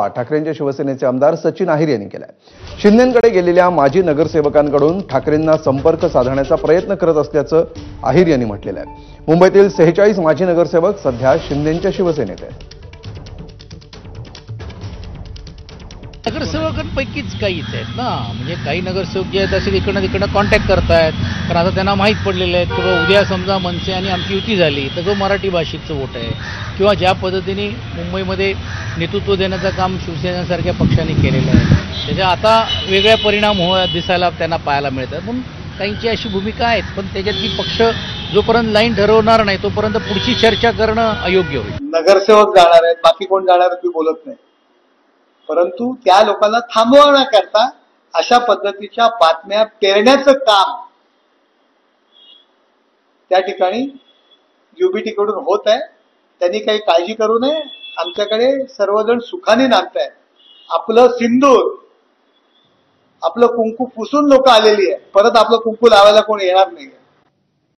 ठाकरेंच्या शिवसेनेचे आमदार सचिन अहिर यांनी केलाय। शिंदेंकडे गेलेल्या माजी नगरसेवकांकडून ठाकरेंना संपर्क साधण्याचा प्रयत्न करत असल्याचं अहिर यांनी म्हटलेलं आहे। मुंबईतील 46 माजी नगरसेवक सध्या शिंदेंच्या शिवसेनेत आहेत। नगरसेवकांपैकीच काहीच आहेत ना, म्हणजे काही नगरसेवक जे आहेत असे इकडनं कॉन्टॅक्ट करतायत, कारण आता त्यांना माहीत पडलेले आहेत की उद्या समजा मनसे आणि आमची युती झाली तर जो मराठी भाषिकचं वोट आहे किंवा ज्या पद्धतीने मुंबईमध्ये नेतृत्व देण्याचं काम शिवसेनेसारख्या पक्षाने केलेलं आहे त्याच्या आता वेगळ्या परिणाम दिसायला त्यांना पाहायला मिळतात। म्हणून काहींची अशी भूमिका आहेत, पण त्याच्यातली पक्ष जोपर्यंत लाईन ठरवणार नाही तोपर्यंत पुढची चर्चा करणं अयोग्य होईल। नगरसेवक जाणार आहेत, बाकी कोण जाणार तुम्ही बोलत नाही, परंतु त्या लोकांना थांबवण्याकरता अशा पद्धतीच्या बातम्या पेरण्याचं काम त्या ठिकाणी युबीटी कडून होत आहे। त्यांनी काही काळजी करू नये, आमच्याकडे सर्वजण सुखाने नांदतायत। आपलं सिंदूर, आपलं कुंकू पुसून लोक आलेली आहे, परत आपलं कुंकू लावायला कोण येणार नाही।